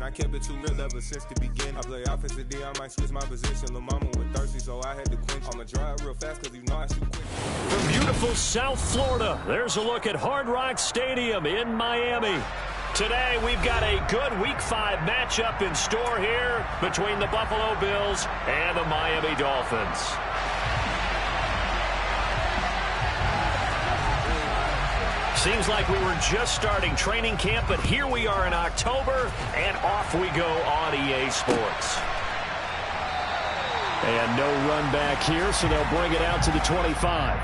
I kept it too real ever since the beginning. I play offensive D, I might switch my position. Lil' mama was thirsty, so I had to quench. I'ma drive real fast because you know I shoot quick. From beautiful South Florida, there's a look at Hard Rock Stadium in Miami. Today, we've got a good Week 5 matchup in store here between the Buffalo Bills and the Miami Dolphins. Seems like we were just starting training camp, but here we are in October, and off we go on EA Sports. And no run back here, so they'll bring it out to the 25.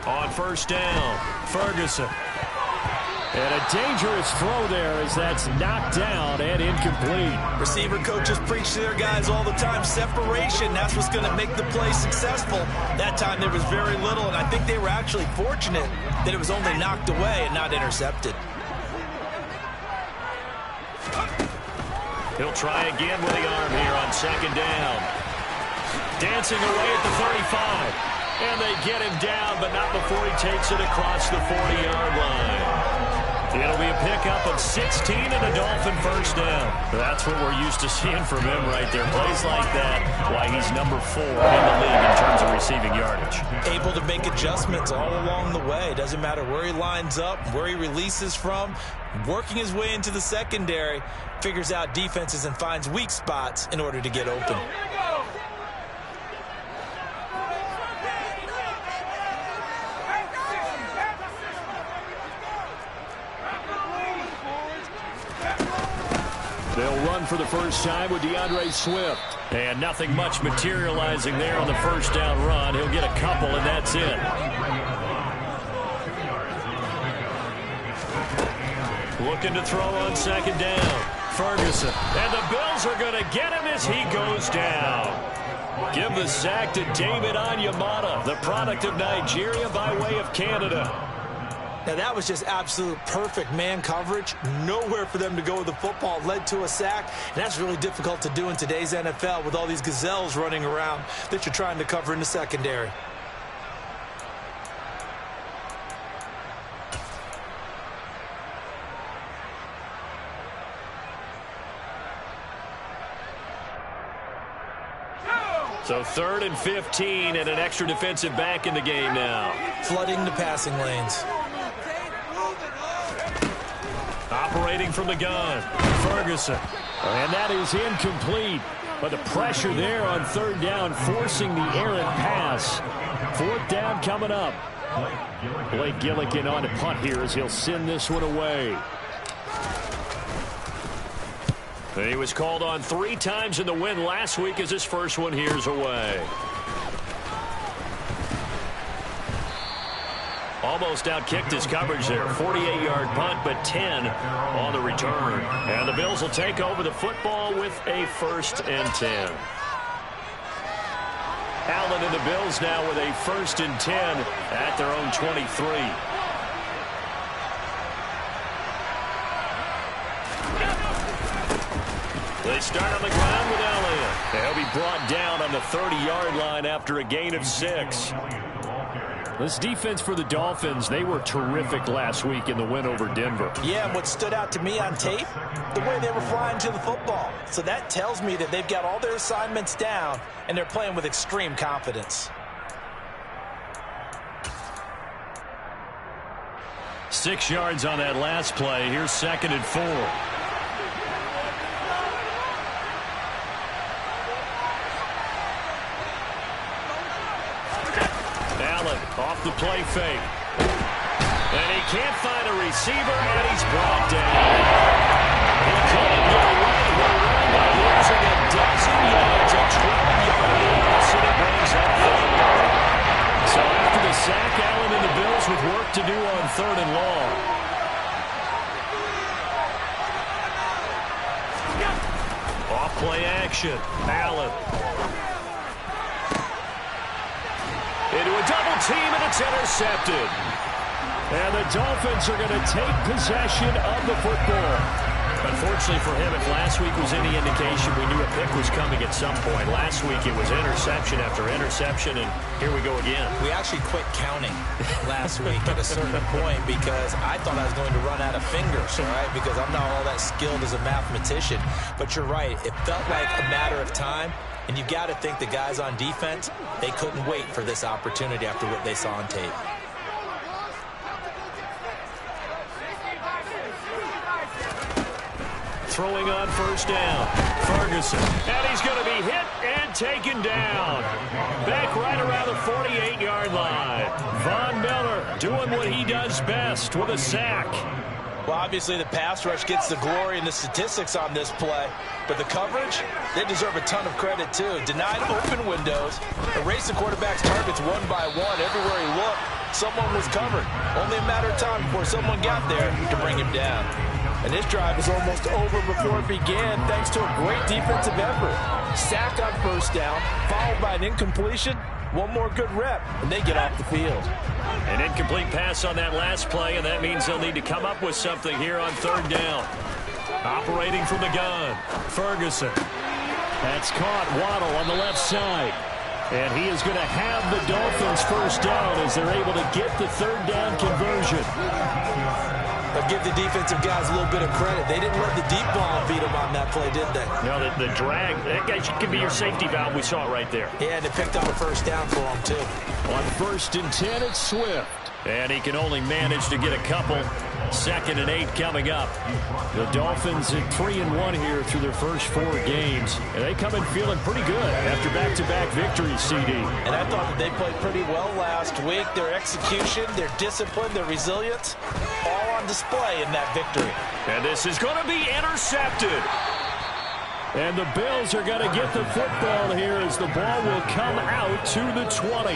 On first down, Ferguson. And a dangerous throw there as that's knocked down and incomplete. Receiver coaches preach to their guys all the time. Separation, that's what's going to make the play successful. That time there was very little, and I think they were actually fortunate that it was only knocked away and not intercepted. He'll try again with the arm here on second down. Dancing away at the 35. And they get him down, but not before he takes it across the 40-yard line. It'll be a pickup of 16 and a Dolphin first down. That's what we're used to seeing from him right there. Plays like that, why he's number 4 in the league in terms of receiving yardage. Able to make adjustments all along the way. Doesn't matter where he lines up, where he releases from. Working his way into the secondary, figures out defenses and finds weak spots in order to get open. They'll run for the first time with DeAndre Swift. And nothing much materializing there on the first down run. He'll get a couple, and that's it. Looking to throw on second down. Ferguson. And the Bills are going to get him as he goes down. Give the sack to David Onyemata, the product of Nigeria by way of Canada. Now, that was just absolute perfect man coverage. Nowhere for them to go with the football. Led to a sack, and that's really difficult to do in today's NFL with all these gazelles running around that you're trying to cover in the secondary. So 3rd and 15 and an extra defensive back in the game now. Flooding the passing lanes. Operating from the gun, Ferguson. And that is incomplete. But the pressure there on 3rd down, forcing the errant pass. 4th down coming up. Blake Gillikin on to punt here as he'll send this one away. He was called on 3 times in the win last week as his first one here's away. Almost outkicked his coverage there. 48-yard punt, but 10 on the return. And the Bills will take over the football with a 1st and 10. Allen and the Bills now with a 1st and 10 at their own 23. They start on the ground with Elliott. He'll be brought down on the 30-yard line after a gain of 6. This defense for the Dolphins, they were terrific last week in the win over Denver. Yeah, and what stood out to me on tape, the way they were flying to the football. So that tells me that they've got all their assignments down, and they're playing with extreme confidence. 6 yards on that last play. Here's 2nd and 4. Off the play fake. And he can't find a receiver, and he's brought down. He couldn't get away. We're running by losing a dozen yards, a 12-yard loss, and it brings up 3rd. sack. Allen and the Bills with work to do on 3rd and long. Off-play action. Allen. Into a double team, and it's intercepted. And the Dolphins are going to take possession of the football. Unfortunately for him, if last week was any indication, we knew a pick was coming at some point. Last week it was interception after interception, and here we go again. We actually quit counting last week at a certain point because I thought I was going to run out of fingers, all right, because I'm not all that skilled as a mathematician. But you're right. It felt like a matter of time, and you got to think the guys on defense, they couldn't wait for this opportunity after what they saw on tape. Throwing on 1st down. Ferguson. And he's going to be hit and taken down. Back right around the 48-yard line. Von Miller doing what he does best with a sack. Well, obviously the pass rush gets the glory and the statistics on this play. But the coverage, they deserve a ton of credit too. Denied open windows. Erased the quarterback's targets one by one. Everywhere he looked, someone was covered. Only a matter of time before someone got there to bring him down. And this drive is almost over before it began thanks to a great defensive effort. Sack on 1st down, followed by an incompletion. One more good rep, and they get off the field. An incomplete pass on that last play, and that means they'll need to come up with something here on 3rd down. Operating from the gun, Ferguson. That's caught. Waddle on the left side. And he is going to have the Dolphins 1st down as they're able to get the 3rd down conversion. But give the defensive guys a little bit of credit. They didn't let the deep ball beat them on that play, did they? No, the drag, that guy could be your safety valve. We saw it right there. Yeah, and it picked up a 1st down for them, too. On 1st and 10, it's Swift. And he can only manage to get a couple. 2nd and 8 coming up. The Dolphins at 3-1 here through their first 4 games. And they come in feeling pretty good after back-to-back victories, CD. And I thought that they played pretty well last week. Their execution, their discipline, their resilience, all on display in that victory. And this is going to be intercepted. And the Bills are going to get the football here as the ball will come out to the 20.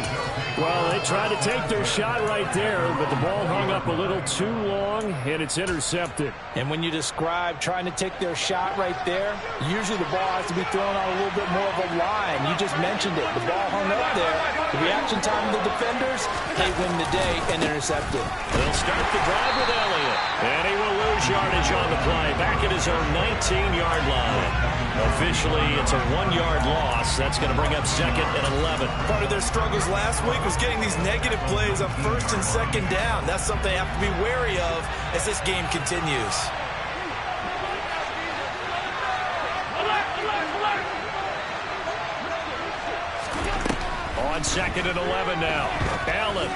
Well, they tried to take their shot right there, but the ball hung up a little too long, and it's intercepted. And when you describe trying to take their shot right there, usually the ball has to be thrown on a little bit more of a line. You just mentioned it. The ball hung up there. The reaction time of the defenders, they win the day and intercepted. They'll start the drive with Elliott. And he will lose yardage on the play. Back at his own 19-yard line. Officially, it's a 1-yard loss. That's going to bring up 2nd and 11. Part of their struggles last week was getting these negative plays on 1st and 2nd down. That's something they have to be wary of as this game continues. On 2nd and 11 now. Allen.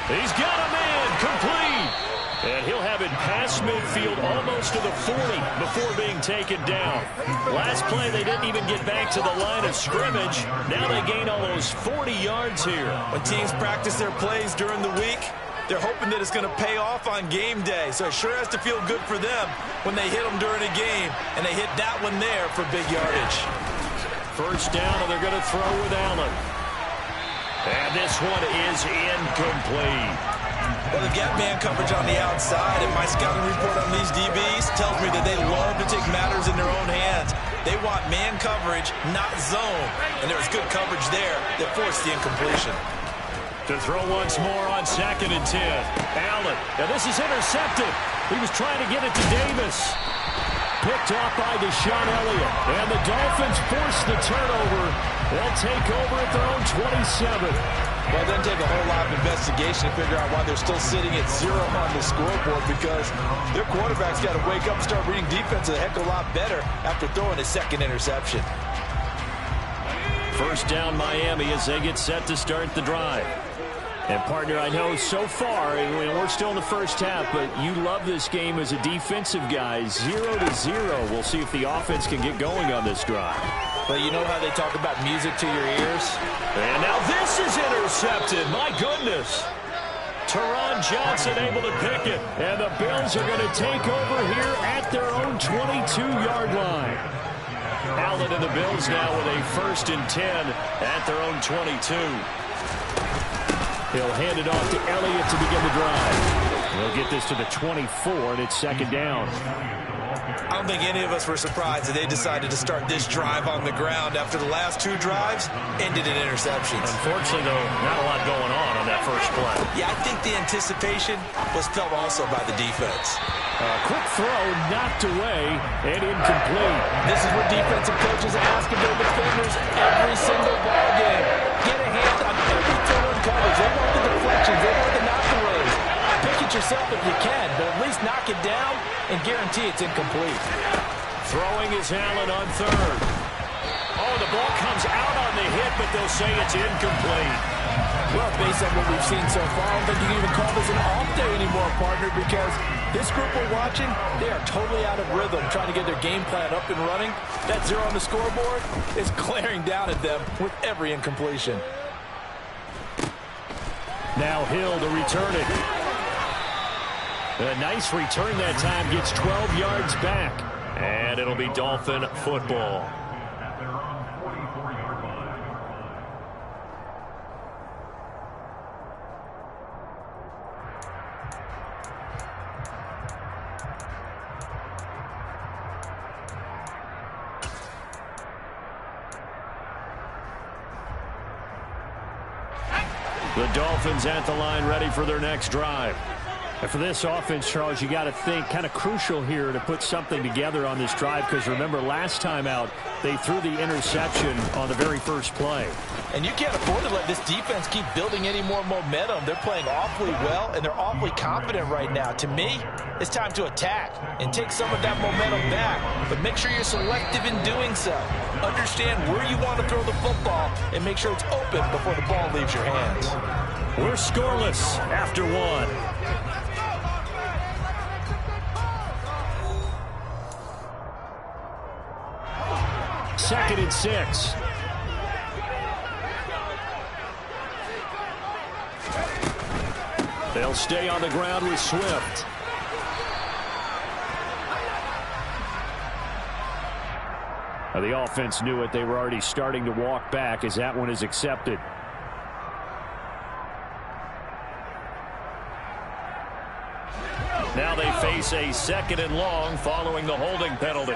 He's got a man complete. And he'll have it past midfield almost to the 40 before being taken down. Last play, they didn't even get back to the line of scrimmage. Now they gain almost 40 yards here. When teams practice their plays during the week, they're hoping that it's going to pay off on game day. So it sure has to feel good for them when they hit them during a game. And they hit that one there for big yardage. 1st down, and they're going to throw with Allen. And this one is incomplete. Well, the gap man coverage on the outside, and my scouting report on these DBs tells me that they love to take matters in their own hands. They want man coverage, not zone. And there was good coverage there that forced the incompletion. To throw once more on 2nd and 10. Allen. Now this is intercepted. He was trying to get it to Davis. Picked off by Deshaun Elliott. And the Dolphins force the turnover. They'll take over at their own 27. Well, it doesn't take a whole lot of investigation to figure out why they're still sitting at 0 on the scoreboard, because their quarterback's got to wake up and start reading defense a heck of a lot better after throwing his 2nd interception. 1st down Miami as they get set to start the drive. And, partner, I know so far, we're still in the first half, but you love this game as a defensive guy. 0-0. We'll see if the offense can get going on this drive. Well, you know how they talk about music to your ears? And now this is intercepted. My goodness. Teron Johnson able to pick it. And the Bills are going to take over here at their own 22-yard line. Allen and the Bills now with a 1st and 10 at their own 22. He'll hand it off to Elliott to begin the drive. He'll get this to the 24, and it's second down. I don't think any of us were surprised that they decided to start this drive on the ground after the last two drives ended in interceptions. Unfortunately, though, not a lot going on that first play. Yeah, I think the anticipation was felt also by the defense. Quick throw, knocked away, and incomplete. This is what defensive coaches ask of their defenders every single ball game. Get a hand on every throw in coverage. They want the deflections. They want the knock-aways. Pick it yourself if you can, but at least knock it down and guarantee it's incomplete. Throwing is Allen on third. Oh, the ball comes out on the hit, but they'll say it's incomplete. Well, based on what we've seen so far, I don't think you can even call this an off day anymore, partner, because this group we're watching, they are totally out of rhythm, trying to get their game plan up and running. That zero on the scoreboard is glaring down at them with every incompletion. Now Hill to return it. A nice return that time, gets 12 yards back. And it'll be Dolphin football. The Dolphins at the line, ready for their next drive. And for this offense, Charles, you got to think kind of crucial here to put something together on this drive, because remember last time out they threw the interception on the very first play. And you can't afford to let this defense keep building any more momentum. They're playing awfully well, and they're awfully confident right now. To me, it's time to attack and take some of that momentum back. But make sure you're selective in doing so. Understand where you want to throw the football and make sure it's open before the ball leaves your hands. We're scoreless after one. Second and 6. They'll stay on the ground with Swift. Now, the offense knew it. They were already starting to walk back as that one is accepted. Now they face a second and long following the holding penalty.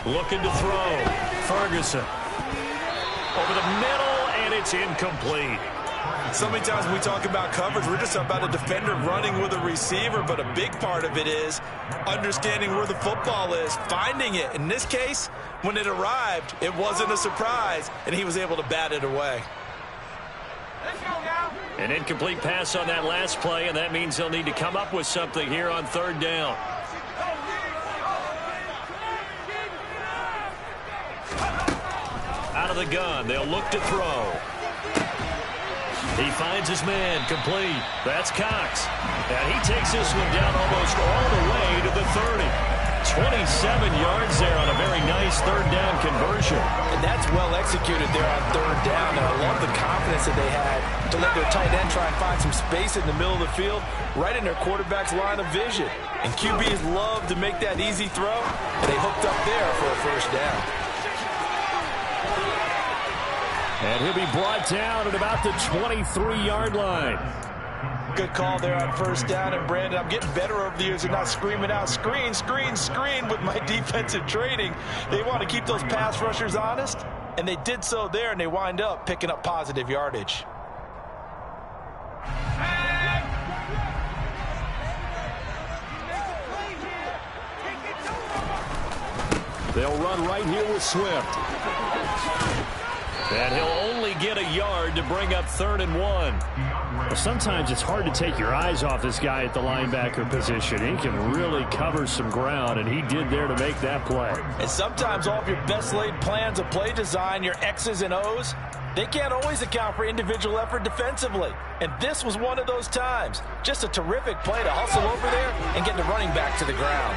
Looking to throw. Ferguson. Over the middle, and it's incomplete. So many times when we talk about coverage, we're just about a defender running with a receiver, but a big part of it is understanding where the football is, finding it. In this case, when it arrived, it wasn't a surprise, and he was able to bat it away. An incomplete pass on that last play, and that means they'll need to come up with something here on third down. Out of the gun, they'll look to throw. He finds his man, complete. That's Cox. And he takes this one down almost all the way to the 30. 27 yards there on a very nice third down conversion. And that's well executed there on third down. And I love the confidence that they had to let their tight end try and find some space in the middle of the field, right in their quarterback's line of vision. And QBs love to make that easy throw, and they hooked up there for a first down. And he'll be brought down at about the 23-yard line. Good call there on first down. And, Brandon, I'm getting better over the years and not screaming out, screen, screen, screen with my defensive training. They want to keep those pass rushers honest, and they did so there, and they wind up picking up positive yardage. They'll run right here with Swift. And he'll only get a yard to bring up 3rd and 1. Well, sometimes it's hard to take your eyes off this guy at the linebacker position. He can really cover some ground, and he did there to make that play. And sometimes all of your best laid plans of play design, your X's and O's, they can't always account for individual effort defensively. And this was one of those times. Just a terrific play to hustle over there and get the running back to the ground.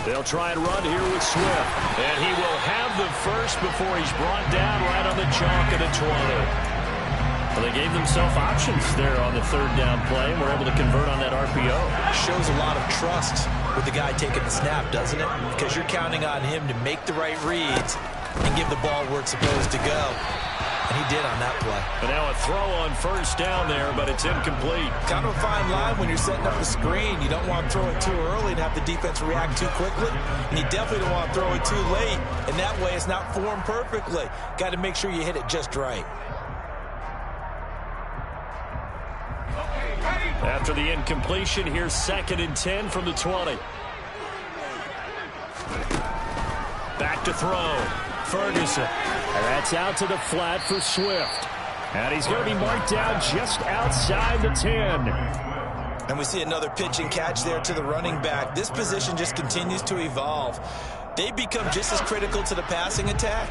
They'll try and run here with Swift. And he will have the first before he's brought down right on the chalk at the 20. Well, they gave themselves options there on the third down play and were able to convert on that RPO. Shows a lot of trust with the guy taking the snap, doesn't it? Because you're counting on him to make the right reads and give the ball where it's supposed to go. And he did on that play. And now a throw on first down there, but it's incomplete. Kind of a fine line when you're setting up the screen. You don't want to throw it too early and have the defense react too quickly. And you definitely don't want to throw it too late. And that way it's not formed perfectly. Got to make sure you hit it just right. After the incompletion, here's 2nd and 10 from the 20. Back to throw. Ferguson. And that's out to the flat for Swift. And he's going to be marked down just outside the 10. And we see another pitch and catch there to the running back. This position just continues to evolve. They become just as critical to the passing attack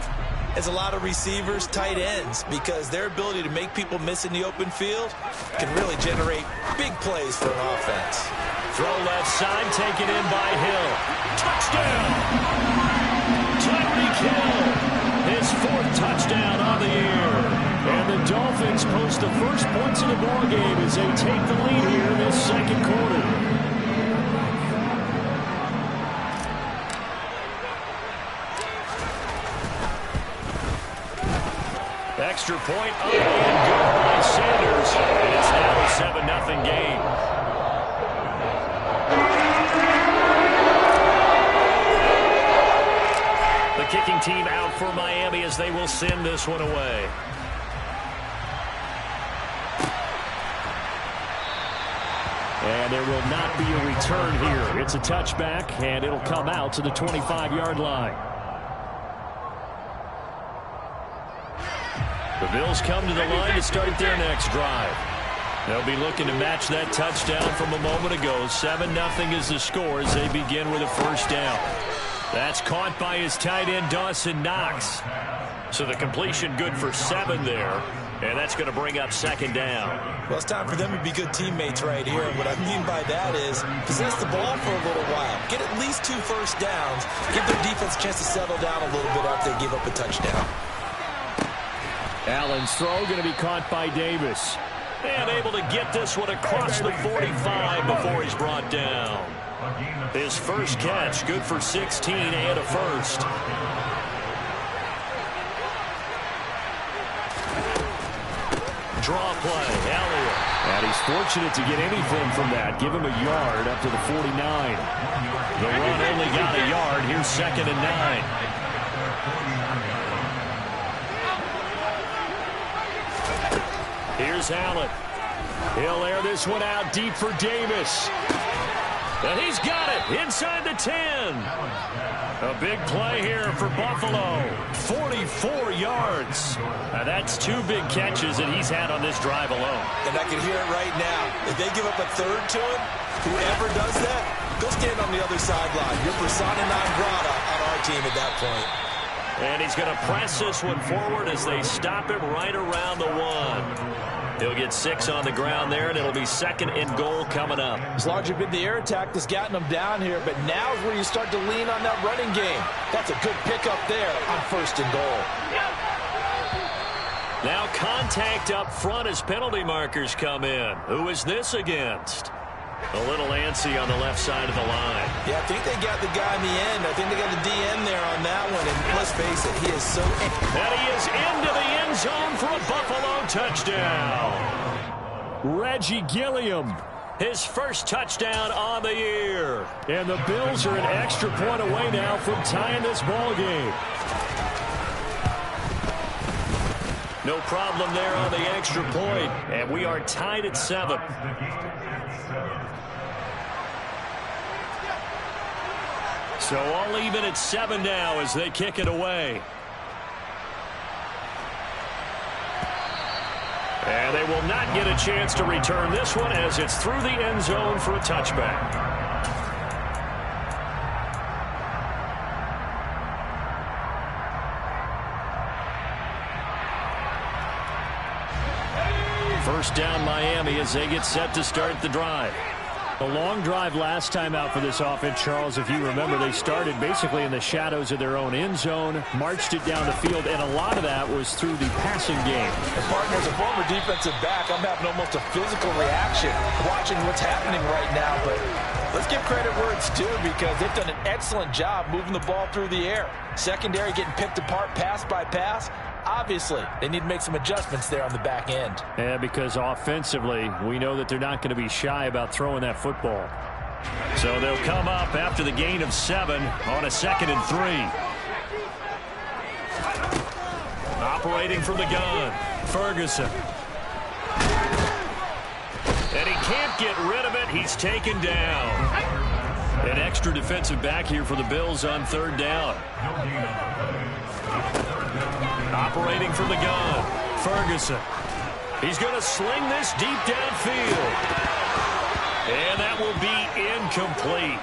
as a lot of receivers, tight ends, because their ability to make people miss in the open field can really generate big plays for an offense. Throw left side, taken in by Hill. Touchdown! Tyreek Hill, his 4th touchdown on the year. And the Dolphins post the first points of the ballgame as they take the lead here in this second quarter. Extra point up and good by Sanders. And it's now a 7-0 game. The kicking team out for Miami as they will send this one away. And there will not be a return here. It's a touchback, and it'll come out to the 25-yard line. The Bills come to the line to start their next drive. They'll be looking to match that touchdown from a moment ago. 7-0 is the score as they begin with a first down. That's caught by his tight end, Dawson Knox. So the completion good for 7 there. And that's going to bring up 2nd down. Well, it's time for them to be good teammates right here. And what I mean by that is possess the ball for a little while. Get at least 2 first downs. Give their defense a chance to settle down a little bit after they give up a touchdown. Allen's throw going to be caught by Davis. And able to get this one across the 45 before he's brought down. His first catch, good for 16 and a first. Draw play, Elliott. And he's fortunate to get anything from that. Give him a yard up to the 49. The run only got a yard. Here's 2nd and 9. Here's Allen. He'll air this one out deep for Davis. And he's got it inside the 10. A big play here for Buffalo. 44 yards. Now that's 2 big catches that he's had on this drive alone. And I can hear it right now. If they give up a third to him, whoever does that, go stand on the other sideline. You're persona non grata on our team at that point. And he's going to press this one forward as they stop him right around the 1. He'll get 6 on the ground there, and it'll be 2nd and goal coming up. It's largely been the air attack that's gotten them down here, but now is where you start to lean on that running game. That's a good pickup there on 1st and goal. Now contact up front as penalty markers come in. Who is this against? A little antsy on the left side of the line. Yeah, I think they got the guy in the end. I think they got the DN there on that one. And let's face it, he is so... And he is into the end zone for a Buffalo touchdown. Reggie Gilliam, his first touchdown on the year. And the Bills are an extra point away now from tying this ball game. No problem there on the extra point. And we are tied at 7. So all even at 7 now as they kick it away. And they will not get a chance to return this one as it's through the end zone for a touchback. First down Miami as they get set to start the drive. The long drive last time out for this offense, Charles, if you remember, they started basically in the shadows of their own end zone, marched it down the field, and a lot of that was through the passing game. And partner, as a former defensive back, I'm having almost a physical reaction watching what's happening right now. But let's give credit where it's due, because they've done an excellent job moving the ball through the air. Secondary getting picked apart pass by pass. Obviously, they need to make some adjustments there on the back end. Yeah, because offensively, we know that they're not going to be shy about throwing that football. So they'll come up after the gain of 7 on a 2nd and 3. Operating from the gun, Ferguson. And he can't get rid of it. He's taken down. An extra defensive back here for the Bills on 3rd down. Operating from the gun, Ferguson. He's going to sling this deep downfield. And that will be incomplete.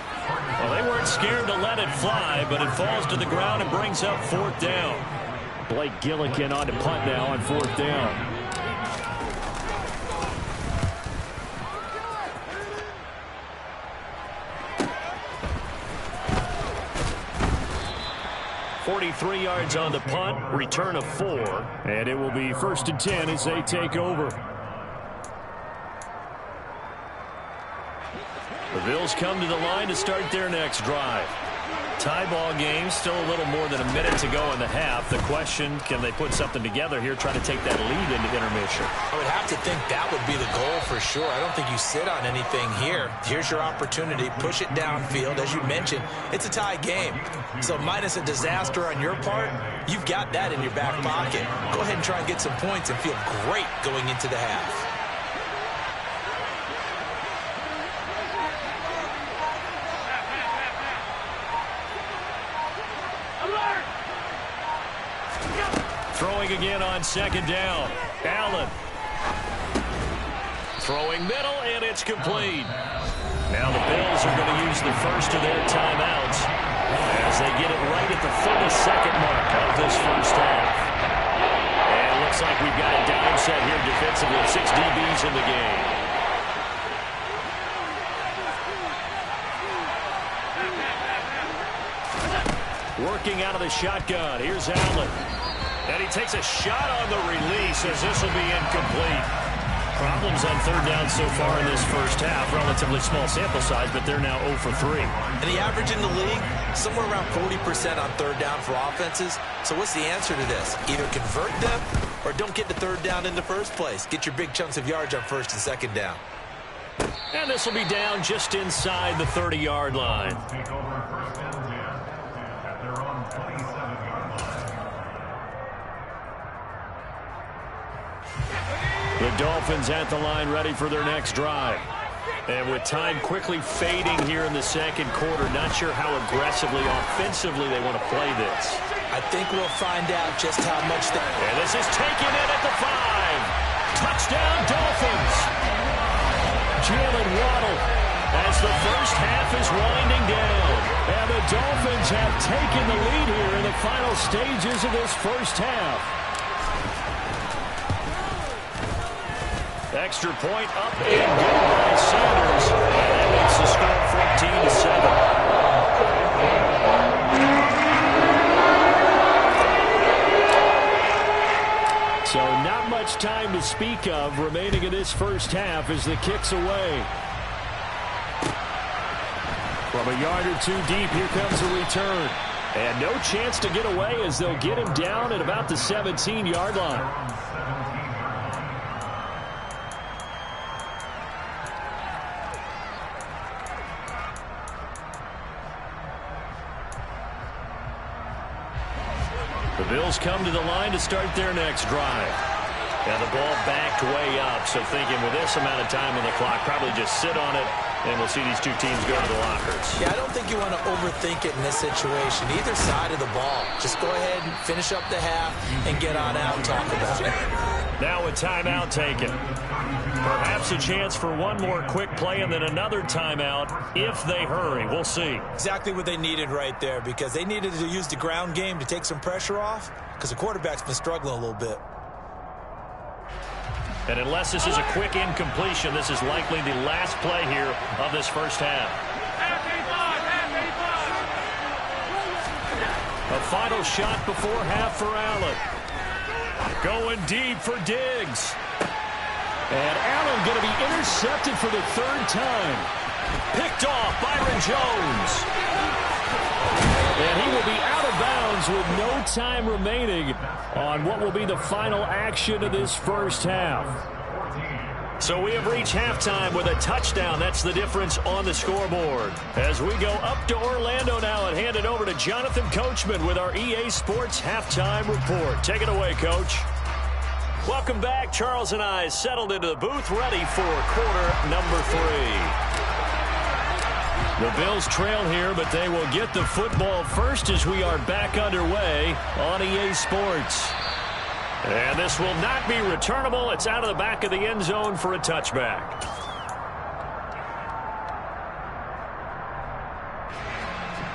Well, they weren't scared to let it fly, but it falls to the ground and brings up 4th down. Blake Gillikin on to punt now on 4th down. .43 yards on the punt, return of 4, and it will be 1st and 10 as they take over. The Bills come to the line to start their next drive. Tie ball game, still a little more than a minute to go in the half. The question, can they put something together here, trying to take that lead into intermission? I would have to think that would be the goal for sure. I don't think you sit on anything here. Here's your opportunity. Push it downfield. As you mentioned, it's a tie game. So minus a disaster on your part, you've got that in your back pocket. Go ahead and try and get some points and feel great going into the half. Throwing again on 2nd down. Allen. Throwing middle, and it's complete. Now the Bills are going to use the first of their timeouts as they get it right at the 32nd mark of this first half. And it looks like we've got a dime set here defensively. 6 DBs in the game. Working out of the shotgun. Here's Allen. And he takes a shot on the release as this will be incomplete. Problems on 3rd down so far in this first half. Relatively small sample size, but they're now 0 for 3. And the average in the league, somewhere around 40% on 3rd down for offenses. So what's the answer to this? Either convert them or don't get the 3rd down in the first place. Get your big chunks of yards on 1st and 2nd down. And this will be down just inside the 30-yard line. The Dolphins at the line, ready for their next drive. And with time quickly fading here in the 2nd quarter, not sure how aggressively, offensively they want to play this. I think we'll find out just how much they... And this is taken in at the 5. Touchdown, Dolphins. Jalen Waddle as the first half is winding down. And the Dolphins have taken the lead here in the final stages of this first half. Extra point up and good by Sanders. And that makes the score 14-7. So not much time to speak of remaining in this first half as the kick's away. From a yard or 2 deep, here comes a return. And no chance to get away as they'll get him down at about the 17-yard line. The Bills come to the line to start their next drive. And the ball backed way up, so thinking with this amount of time on the clock, probably just sit on it, and we'll see these two teams go to the lockers. Yeah, I don't think you want to overthink it in this situation. Either side of the ball. Just go ahead and finish up the half and get on out and talk about it. Now a timeout taken. Perhaps a chance for one more quick play and then another timeout if they hurry. We'll see. Exactly what they needed right there, because they needed to use the ground game to take some pressure off, because the quarterback's been struggling a little bit. And unless this is a quick incompletion, this is likely the last play here of this first half. A final shot before half for Allen. Going deep for Diggs. And Allen going to be intercepted for the third time. Picked off Byron Jones. And he will be out of bounds with no time remaining on what will be the final action of this first half. So we have reached halftime with a touchdown. That's the difference on the scoreboard. As we go up to Orlando now and hand it over to Jonathan Coachman with our EA Sports Halftime Report. Take it away, Coach. Welcome back. Charles and I settled into the booth ready for quarter number 3. The Bills trail here, but they will get the football first as we are back underway on EA Sports. And this will not be returnable. It's out of the back of the end zone for a touchback.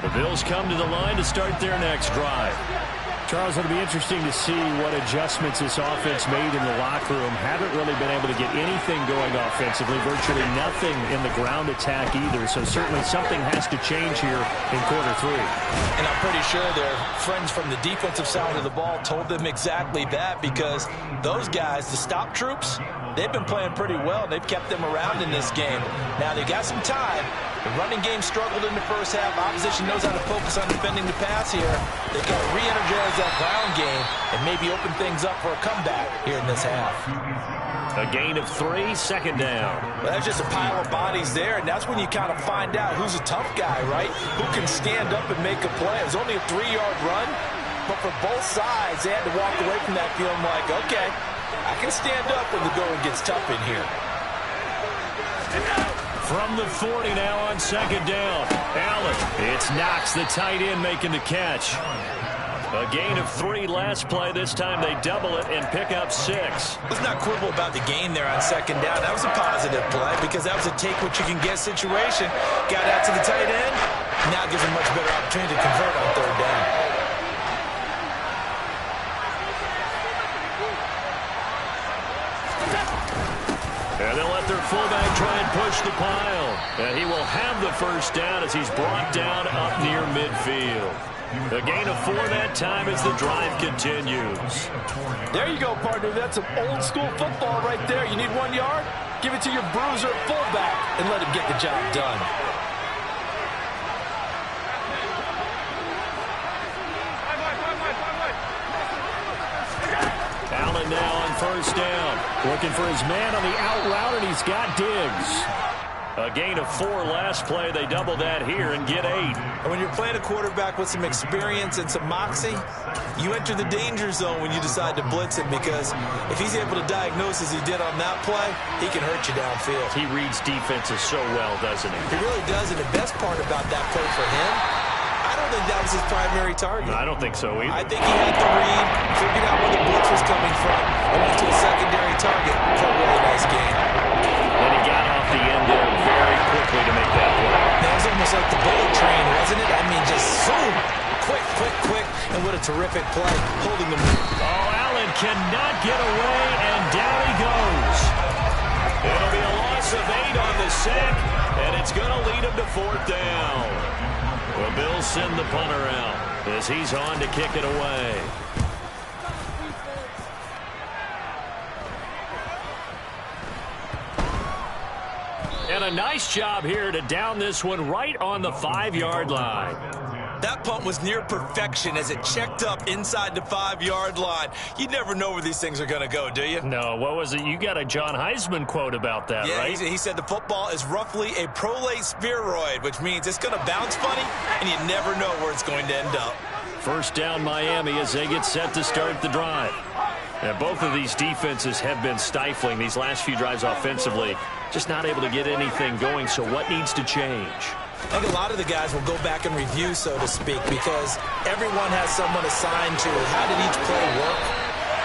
The Bills come to the line to start their next drive. Charles, it'll be interesting to see what adjustments this offense made in the locker room. Haven't really been able to get anything going offensively, virtually nothing in the ground attack either. So certainly something has to change here in quarter 3. And I'm pretty sure their friends from the defensive side of the ball told them exactly that, because those guys, the stop troops, they've been playing pretty well. They've kept them around in this game. Now they got some time. The running game struggled in the first half. Opposition knows how to focus on defending the pass here. They've got to re-energize that ground game and maybe open things up for a comeback here in this half. A gain of 3, second down. Well, that's just a pile of bodies there, and that's when you kind of find out who's a tough guy, right? Who can stand up and make a play. It was only a 3-yard run, but for both sides, they had to walk away from that feeling like, okay, I can stand up when the going gets tough in here. From the 40 now on second down. Allen. It's Knox, the tight end, making the catch. A gain of 3 last play. This time they double it and pick up 6. Let's not quibble about the gain there on second down. That was a positive play because that was a take-what-you-can-get situation. Got out to the tight end. Now gives a much better opportunity to convert on third down. And they'll let their fullback try and push the pile. And he will have the first down as he's brought down up near midfield. A gain of 4 that time as the drive continues. There you go, partner. That's some old-school football right there. You need 1 yard? Give it to your bruiser fullback and let him get the job done. Allen now on first down. Looking for his man on the out route, and he's got Diggs. A gain of 4 last play. They double that here and get 8. And when you're playing a quarterback with some experience and some moxie, you enter the danger zone when you decide to blitz him, because if he's able to diagnose as he did on that play, he can hurt you downfield. He reads defenses so well, doesn't he? He really does, and the best part about that play for him, I don't think that was his primary target. I don't think so either. I think he had the read, figured out where the blitz was coming from, and went to a secondary target for a really nice game. And he got off the end there very quickly to make that play. That was almost like the bullet train, wasn't it? I mean, just zoom, quick, and what a terrific play, holding them. Oh, Allen cannot get away, and down he goes. It'll be a loss of 8 on the sack, and it's going to lead him to 4th down. The Bills send the punter out as he's on to kick it away. And a nice job here to down this one right on the 5-yard line. That punt was near perfection as it checked up inside the 5-yard line. You never know where these things are going to go, do you? No, what was it? You got a John Heisman quote about that, right? Yeah, he said the football is roughly a prolate spheroid, which means it's going to bounce funny, and you never know where it's going to end up. First down Miami as they get set to start the drive. And both of these defenses have been stifling these last few drives offensively. Just not able to get anything going, so what needs to change? I think a lot of the guys will go back and review, so to speak, because everyone has someone assigned to how did each play work.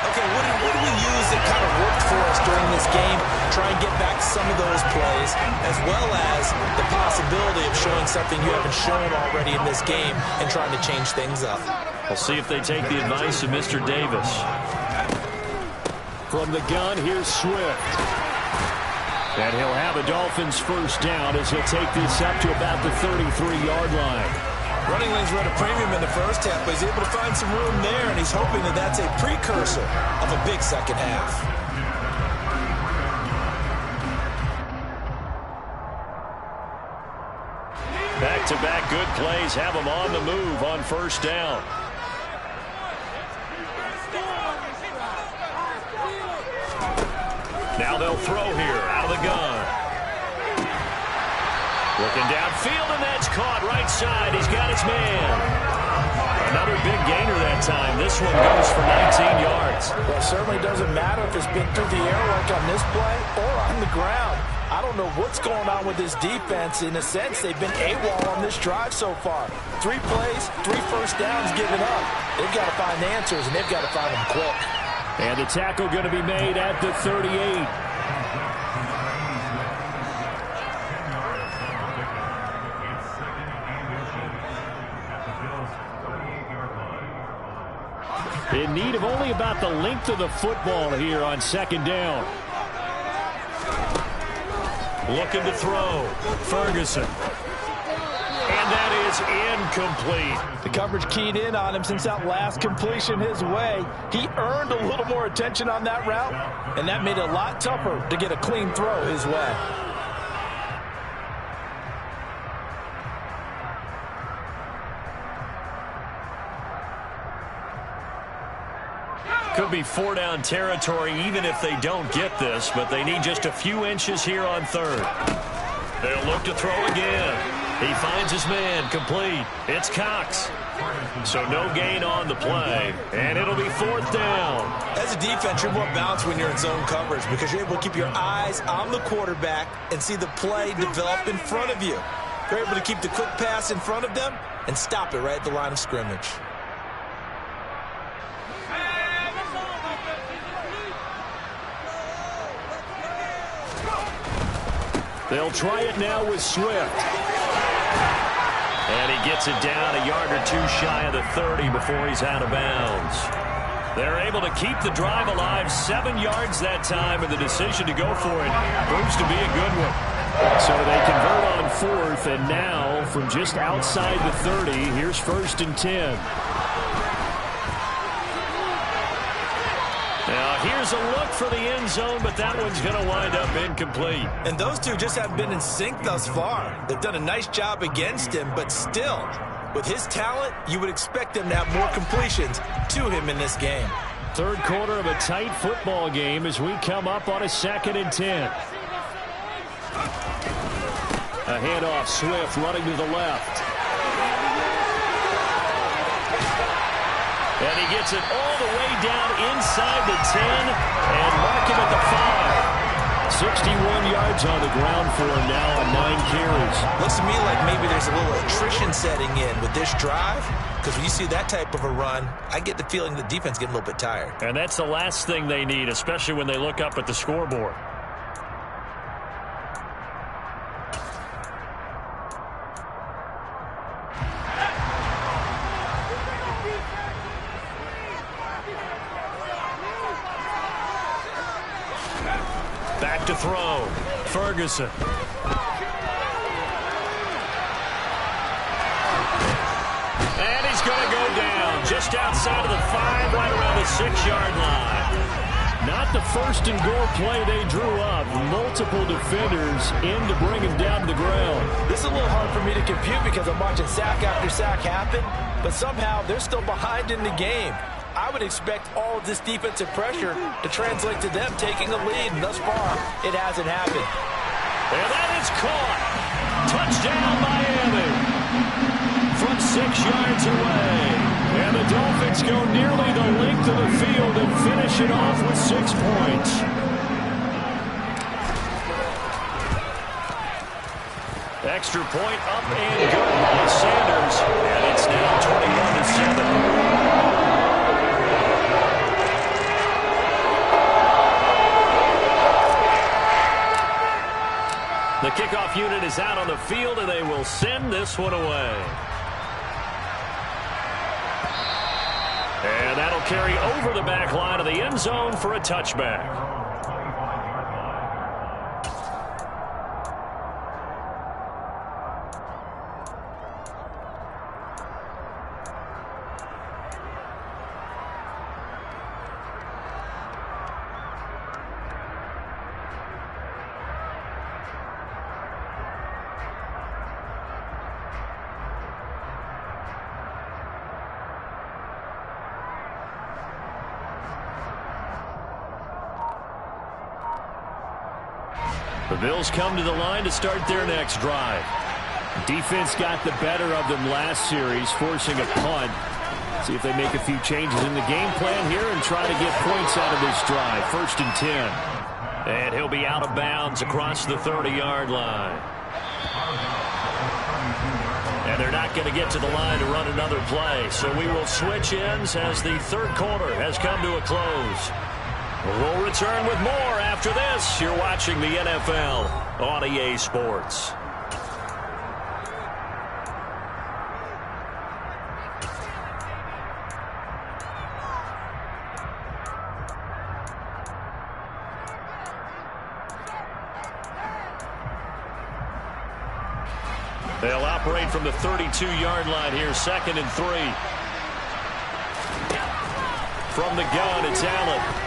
Okay, what do we use that kind of worked for us during this game? Try and get back some of those plays, as well as the possibility of showing something you haven't shown already in this game and trying to change things up. We'll see if they take the advice of Mr. Davis. From the gun, here's Swift. And he'll have a Dolphins first down as he'll take this up to about the 33-yard line. Running lanes were at a premium in the first half, but he's able to find some room there, and he's hoping that that's a precursor of a big second half. Back-to-back good plays have him on the move on first down. Now they'll throw here out of the gun. Looking downfield, and that's caught right side. He's got his man. Another big gainer that time. This one goes for 19 yards. Well, it certainly doesn't matter if it's been through the air like on this play or on the ground. I don't know what's going on with this defense. In a sense, they've been AWOL on this drive so far. 3 plays, 3 first downs given up. They've got to find answers, and they've got to find them quick. And the tackle going to be made at the 38. In need of only about the length of the football here on second down. Looking to throw. Ferguson. And that is incomplete. The coverage keyed in on him since that last completion his way. He earned a little more attention on that route, and that made it a lot tougher to get a clean throw his way. Could be 4-down territory even if they don't get this, but they need just a few inches here on third. They'll look to throw again. He finds his man, complete. It's Cox. So no gain on the play, and it'll be 4th down. As a defense, you're more balanced when you're in zone coverage because you're able to keep your eyes on the quarterback and see the play develop in front of you. You're able to keep the quick pass in front of them and stop it right at the line of scrimmage. They'll try it now with Swift. And he gets it down a yard or two shy of the 30 before he's out of bounds. They're able to keep the drive alive, 7 yards that time, and the decision to go for it proves to be a good one. So they convert on 4th, and now from just outside the 30, here's 1st and 10. Now, here's a look for the end zone, but that one's going to wind up incomplete. And those two just haven't been in sync thus far. They've done a nice job against him, but still, with his talent, you would expect them to have more completions to him in this game. Third quarter of a tight football game as we come up on a 2nd and 10. A handoff, Swift running to the left. And he gets it all the way down inside the 10 and mark him at the 5. 61 yards on the ground for him now on 9 carries. Looks to me like maybe there's a little attrition setting in with this drive, because when you see that type of a run, I get the feeling the defense getting a little bit tired. And that's the last thing they need, especially when they look up at the scoreboard. Back to throw. Ferguson. And he's going to go down just outside of the 5, right around the 6-yard line. Not the first and goal play they drew up. Multiple defenders in to bring him down to the ground. This is a little hard for me to compute because I'm watching sack after sack happen, but somehow they're still behind in the game. I would expect all of this defensive pressure to translate to them taking a lead, and thus far, it hasn't happened. And that is caught. Touchdown, Miami. From 6 yards away. And the Dolphins go nearly the length of the field and finish it off with 6 points. Extra point up and good by Sanders. And it's now 21-7. The kickoff unit is out on the field, and they will send this one away. And that'll carry over the back line of the end zone for a touchback. The Bills come to the line to start their next drive. Defense got the better of them last series, forcing a punt. See if they make a few changes in the game plan here and try to get points out of this drive. 1st and 10. And he'll be out of bounds across the 30-yard line. And they're not going to get to the line to run another play. So we will switch ends as the third quarter has come to a close. We'll return with more after this. You're watching the NFL on EA Sports. They'll operate from the 32-yard line here, 2nd and 3. From the gun, it's Allen.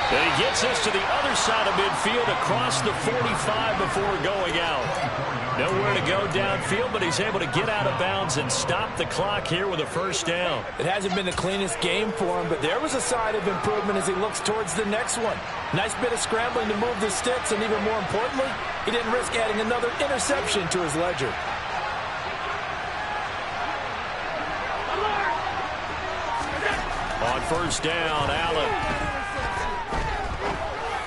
And he gets us to the other side of midfield across the 45 before going out. Nowhere to go downfield, but he's able to get out of bounds and stop the clock here with a 1st down. It hasn't been the cleanest game for him, but there was a sign of improvement as he looks towards the next one. Nice bit of scrambling to move the sticks, and even more importantly, he didn't risk adding another interception to his ledger. On 1st down, Allen.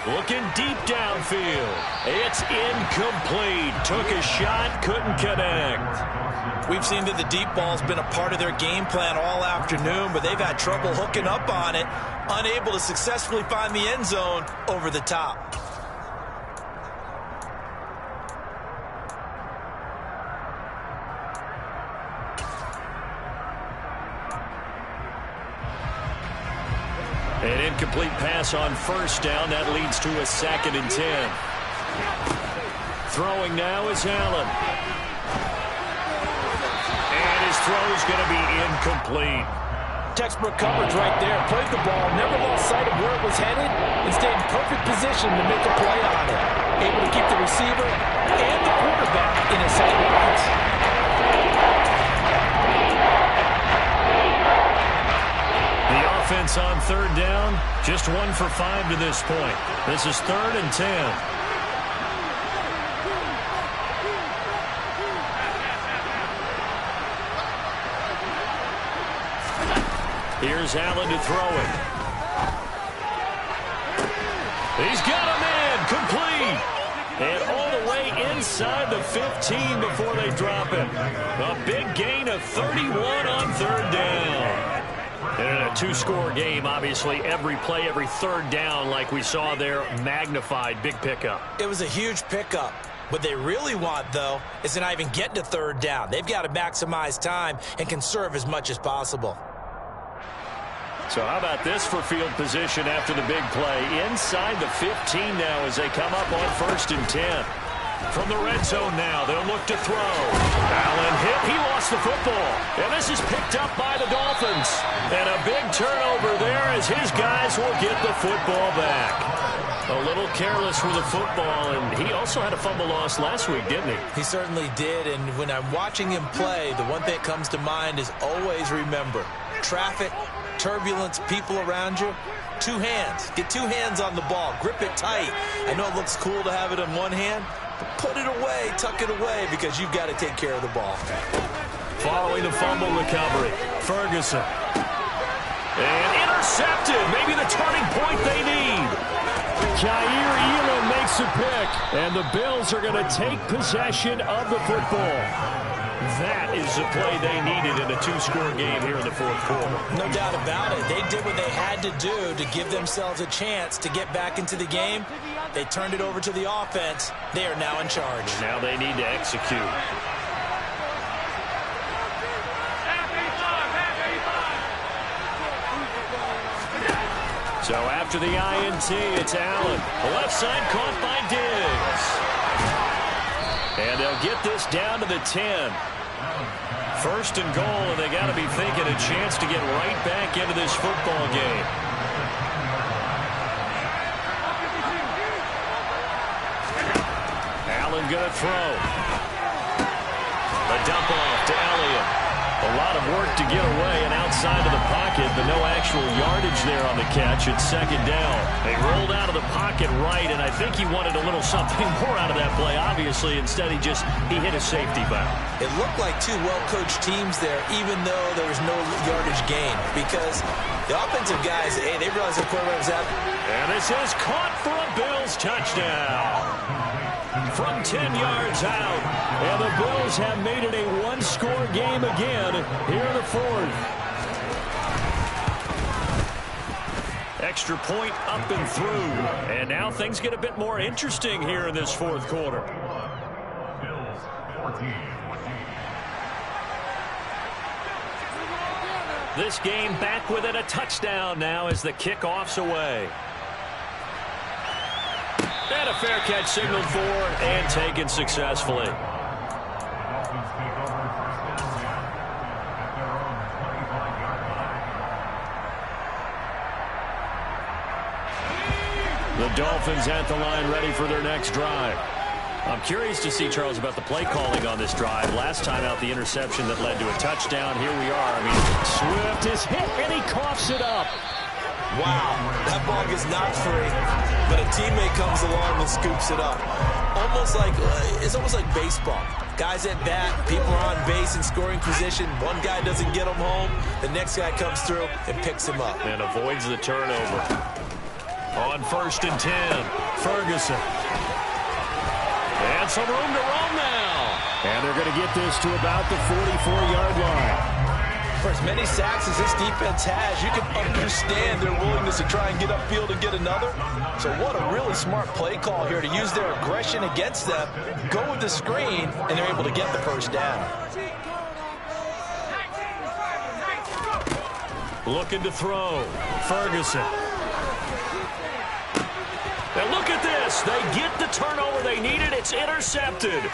Looking deep downfield. It's incomplete. Took a shot, couldn't connect. We've seen that the deep ball's been a part of their game plan all afternoon, but they've had trouble hooking up on it, unable to successfully find the end zone over the top. An incomplete pass on 1st down. That leads to a 2nd and 10. Throwing now is Allen. And his throw's going to be incomplete. Textbook coverage right there. Played the ball, never lost sight of where it was headed, and stayed in perfect position to make a play on it. Able to keep the receiver and the quarterback in his sight lines. Offense on 3rd down, just 1 for 5 to this point. This is 3rd and 10. Here's Allen to throw it. He's got a man, complete. And all the way inside the 15 before they drop it. A big gain of 31 on 3rd down. And in a 2-score game, obviously, every play, every 3rd down, like we saw there, magnified. Big pickup. It was a huge pickup. What they really want, though, is to not even get to 3rd down. They've got to maximize time and conserve as much as possible. So how about this for field position after the big play? Inside the 15 now as they come up on 1st and 10. From the red zone now, they'll look to throw. Allen hit. He lost the football. And this is picked up by the Dolphins. And a big turnover there as his guys will get the football back. A little careless with the football, and he also had a fumble loss last week, didn't he? He certainly did, and when I'm watching him play, the one thing that comes to mind is always remember, traffic, turbulence, people around you, 2 hands. Get 2 hands on the ball. Grip it tight. I know it looks cool to have it in one hand, but put it away, tuck it away, because you've got to take care of the ball. Following the fumble recovery, Ferguson. And intercepted. Maybe the turning point they need. Jair Elam makes a pick, and the Bills are going to take possession of the football. That is the play they needed in a two-score game here in the fourth quarter. No doubt about it. They did what they had to do to give themselves a chance to get back into the game. They turned it over to the offense. They are now in charge. Now they need to execute. So after the INT, it's Allen. The left side caught by Diggs. And they'll get this down to the 10. First and goal, and they got to be thinking a chance to get right back into this football game. Allen going to throw. A dump off to Elliott. A lot of work to get away and outside of the pocket, but no actual yardage there on the catch. It's second down. They rolled out of the pocket right, and I think he wanted a little something more out of that play, obviously. Instead, he hit a safety valve. It looked like two well-coached teams there, even though there was no yardage gain, because the offensive guys, hey, they realized the quarterback was out. And this is caught for a Bills touchdown. From 10 yards out, and the Bills have made it a one-score game again here in the fourth. Extra point up and through, and now things get a bit more interesting here in this fourth quarter. This game back within a touchdown now as the kickoff's away. And a fair catch signaled for and taken successfully. The Dolphins at the line ready for their next drive. I'm curious to see, Charles, about the play calling on this drive. Last time out, the interception that led to a touchdown. Here we are. I mean, Swift is hit, and he coughs it up. Wow, that ball is not free, but a teammate comes along and scoops it up. It's almost like baseball. Guys at bat, people are on base in scoring position. One guy doesn't get him home. The next guy comes through and picks him up. And avoids the turnover. On 1st and 10, Ferguson. And some room to roam now. And they're going to get this to about the 44-yard line. For as many sacks as this defense has, you can understand their willingness to try and get upfield and get another. So what a really smart play call here to use their aggression against them, go with the screen, and they're able to get the first down. Looking to throw. Ferguson. And look at this. They get the turnover they needed. It's intercepted.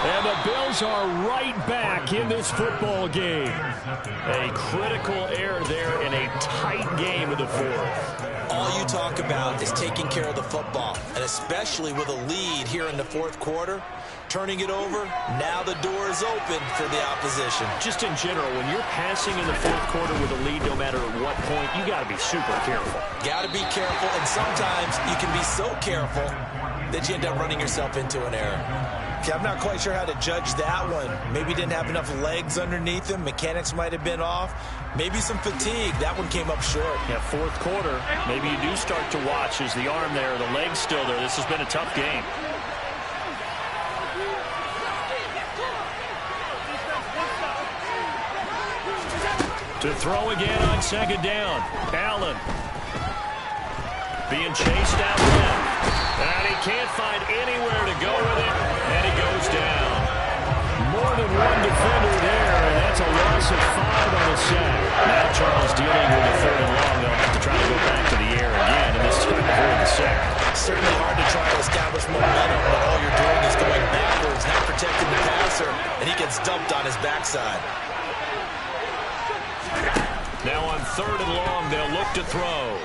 And the Bills are right back in this football game. A critical error there in a tight game of the fourth. All you talk about is taking care of the football, and especially with a lead here in the fourth quarter. Turning it over, now the door is open for the opposition. Just in general, when you're passing in the fourth quarter with a lead, no matter at what point, you got to be super careful. Got to be careful, and sometimes you can be so careful that you end up running yourself into an error. Okay, I'm not quite sure how to judge that one. Maybe he didn't have enough legs underneath him. Mechanics might have been off. Maybe some fatigue. That one came up short. Yeah, fourth quarter, maybe you do start to watch as the arm there, the leg's still there. This has been a tough game. To throw again on second down. Allen being chased out left. And he can't find anywhere to go with it. And he goes down. More than one defender there, and that's a loss of 5 on the sack. Now Charles dealing with a 3rd and long. They'll have to try to go back to the air again, and this time avoid the sack. Certainly hard to try to establish momentum when all you're doing is going backwards, not protecting the passer, and he gets dumped on his backside. Now on 3rd and long, they'll look to throw.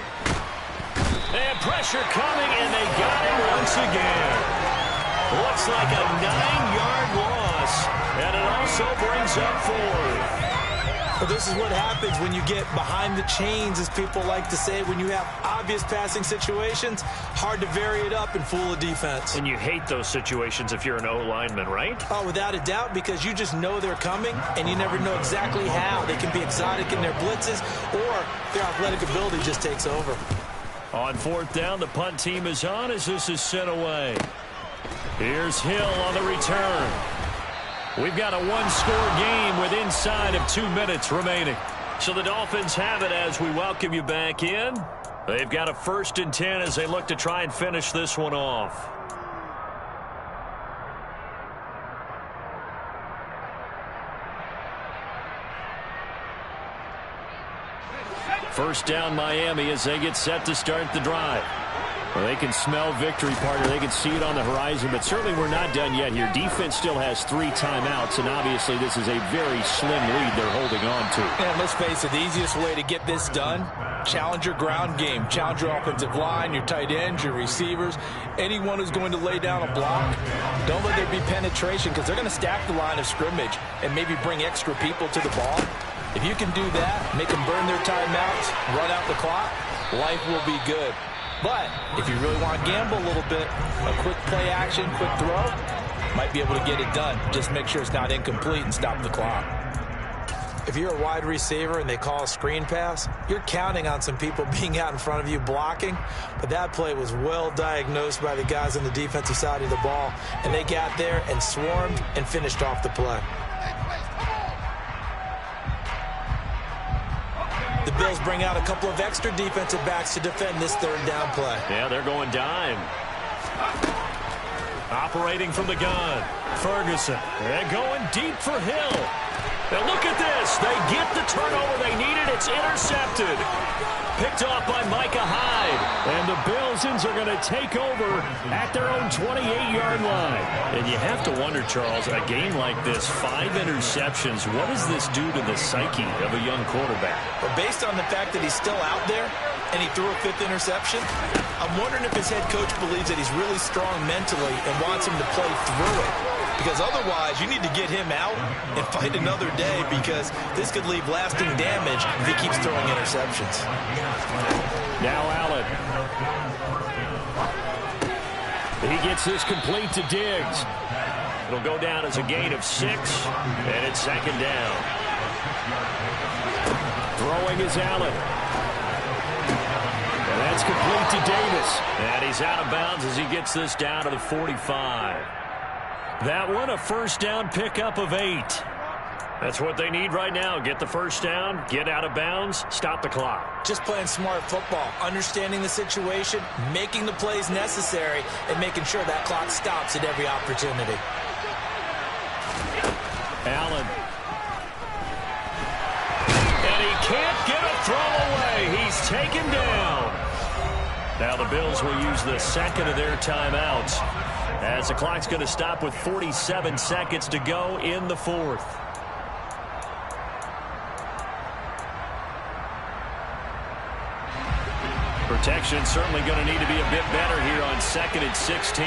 And pressure coming, and they got him once again. Looks like a 9-yard loss, and it also brings up 4. Well, this is what happens when you get behind the chains, as people like to say. When you have obvious passing situations, hard to vary it up and fool a defense. And you hate those situations if you're an O-lineman, right? Oh, without a doubt, because you just know they're coming, and you never know exactly how. They can be exotic in their blitzes, or their athletic ability just takes over. On 4th down, the punt team is on as this is sent away. Here's Hill on the return. We've got a one-score game with inside of 2 minutes remaining. So the Dolphins have it as we welcome you back in. They've got a 1st and 10 as they look to try and finish this one off. First down Miami as they get set to start the drive. Well, they can smell victory, partner. They can see it on the horizon, but certainly we're not done yet here. Defense still has 3 timeouts, and obviously this is a very slim lead they're holding on to. And let's face it, the easiest way to get this done, challenge your ground game. Challenge your offensive line, your tight ends, your receivers, anyone who's going to lay down a block. Don't let there be penetration because they're going to stack the line of scrimmage and maybe bring extra people to the ball. If you can do that, make them burn their timeouts, run out the clock, life will be good. But if you really want to gamble a little bit, a quick play action, quick throw, might be able to get it done. Just make sure it's not incomplete and stop the clock. If you're a wide receiver and they call a screen pass, you're counting on some people being out in front of you blocking. But that play was well diagnosed by the guys on the defensive side of the ball. And they got there and swarmed and finished off the play. The Bills bring out a couple of extra defensive backs to defend this 3rd down play. Yeah, they're going dime. Operating from the gun. Ferguson. They're going deep for Hill. Now look at this. They get the turnover they needed. It's intercepted. Picked off by Micah Hyde. And the Bills are going to take over at their own 28-yard line. And you have to wonder, Charles, a game like this, 5 interceptions, what does this do to the psyche of a young quarterback? But based on the fact that he's still out there and he threw a 5th interception, I'm wondering if his head coach believes that he's really strong mentally and wants him to play through it. Because otherwise, you need to get him out and fight another day because this could leave lasting damage if he keeps throwing interceptions. Now Allen. He gets this complete to Diggs. It'll go down as a gain of 6, and it's 2nd down. Throwing is Allen. And that's complete to Davis. And he's out of bounds as he gets this down to the 45. That one, a 1st down pickup of 8. That's what they need right now. Get the 1st down, get out of bounds, stop the clock. Just playing smart football, understanding the situation, making the plays necessary, and making sure that clock stops at every opportunity. Allen. And he can't get a throw away. He's taken down. Now the Bills will use the 2nd of their timeouts as the clock's going to stop with 47 seconds to go in the 4th. Protection certainly going to need to be a bit better here on 2nd and 16.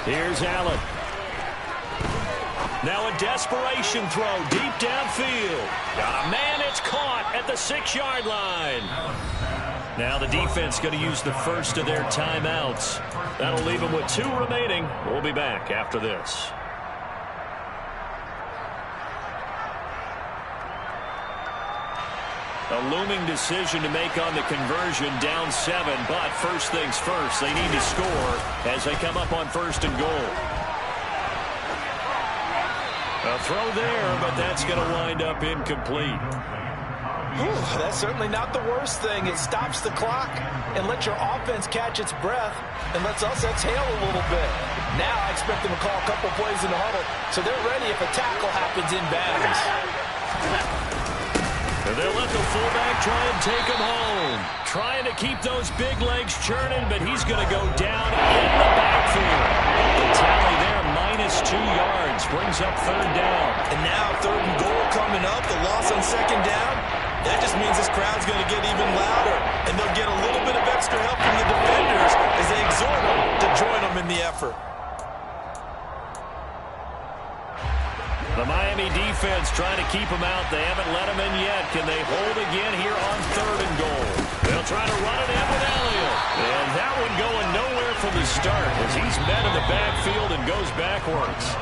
Here's Allen. Now a desperation throw deep downfield. Got a man, it's caught at the 6-yard line. Now the defense going to use the 1st of their timeouts. That'll leave them with 2 remaining. We'll be back after this. A looming decision to make on the conversion, down 7, but first things first, they need to score as they come up on 1st and goal. A throw there, but that's going to wind up incomplete. That's certainly not the worst thing. It stops the clock and lets your offense catch its breath and lets us exhale a little bit. Now I expect them to call a couple plays in the huddle so they're ready if a tackle happens in bounds. They'll let the fullback try and take him home. Trying to keep those big legs churning, but he's going to go down in the backfield. The tally there, -2 yards, brings up 3rd down. And now 3rd and goal coming up, the loss on 2nd down. That just means this crowd's going to get even louder, and they'll get a little bit of extra help from the defenders as they exhort them to join them in the effort. The Miami defense trying to keep him out. They haven't let him in yet. Can they hold again here on 3rd and goal? They'll try to run it in with Elliott. And that one going nowhere from the start as he's met in the backfield and goes backwards.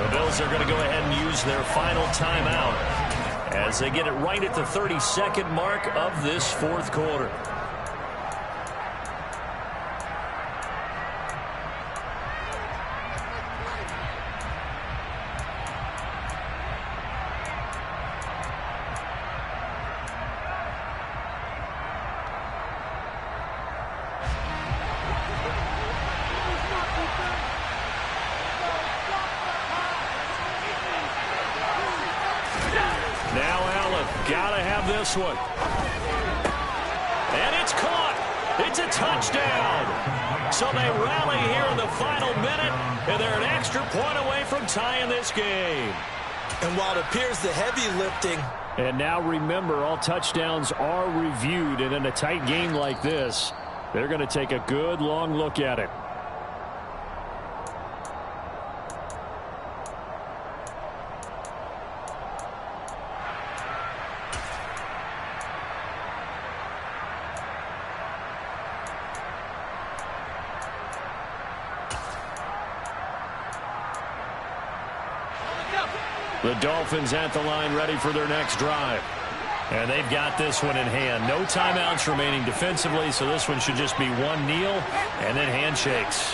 The Bills are going to go ahead and use their final timeout as they get it right at the 32nd mark of this fourth quarter. Gotta have this one. And it's caught. It's a touchdown. So they rally here in the final minute, and they're an extra point away from tying this game. And while it appears the heavy lifting. And now remember, all touchdowns are reviewed, and in a tight game like this, they're going to take a good long look at it. The Dolphins at the line ready for their next drive. And they've got this one in hand. No timeouts remaining defensively, so this one should just be one kneel and then handshakes.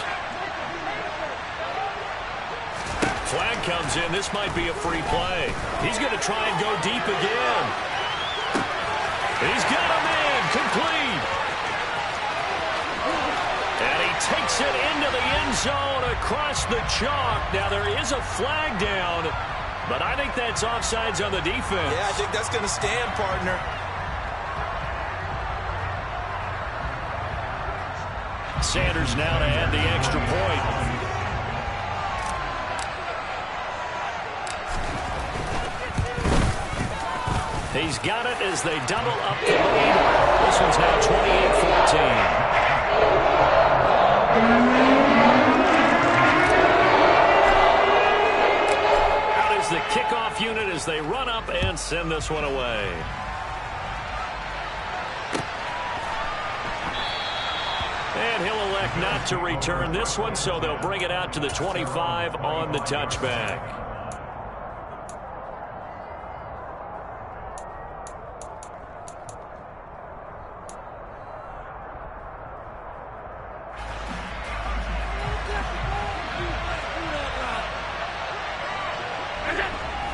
Flag comes in. This might be a free play. He's going to try and go deep again. He's got a man complete. And he takes it into the end zone across the chalk. Now there is a flag down, but I think that's offsides on the defense. Yeah, I think that's going to stand, partner. Sanders now to add the extra point. He's got it as they double up the lead. This one's now 28-14. The kickoff unit as they run up and send this one away. And he'll elect not to return this one, so they'll bring it out to the 25 on the touchback.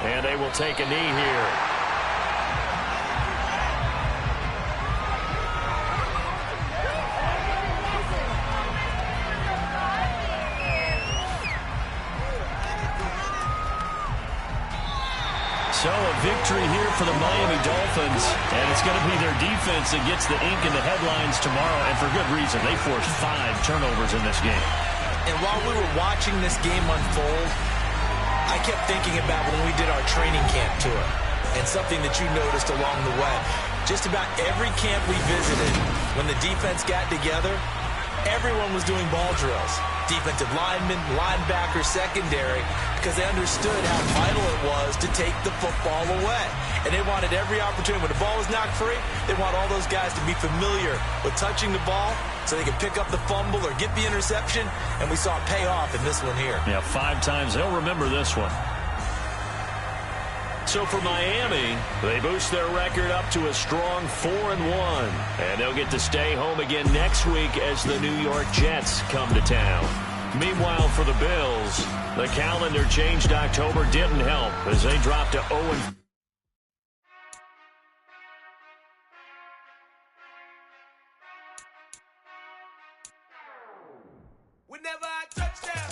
And they will take a knee here. So a victory here for the Miami Dolphins, and it's going to be their defense that gets the ink in the headlines tomorrow, and for good reason. They forced 5 turnovers in this game. And while we were watching this game unfold, I kept thinking about when we did our training camp tour and something that you noticed along the way. Just about every camp we visited, when the defense got together, everyone was doing ball drills. Defensive linemen, linebackers, secondary, because they understood how vital it was to take the football away. And they wanted every opportunity. When the ball was knocked free, they want all those guys to be familiar with touching the ball so they can pick up the fumble or get the interception. And we saw it pay off in this one here. Yeah, 5 times. They'll remember this one. So for Miami, they boost their record up to a strong 4-1. And they'll get to stay home again next week as the New York Jets come to town. Meanwhile, for the Bills, the calendar changed October didn't help as they dropped to 0-4. Whenever I touch down.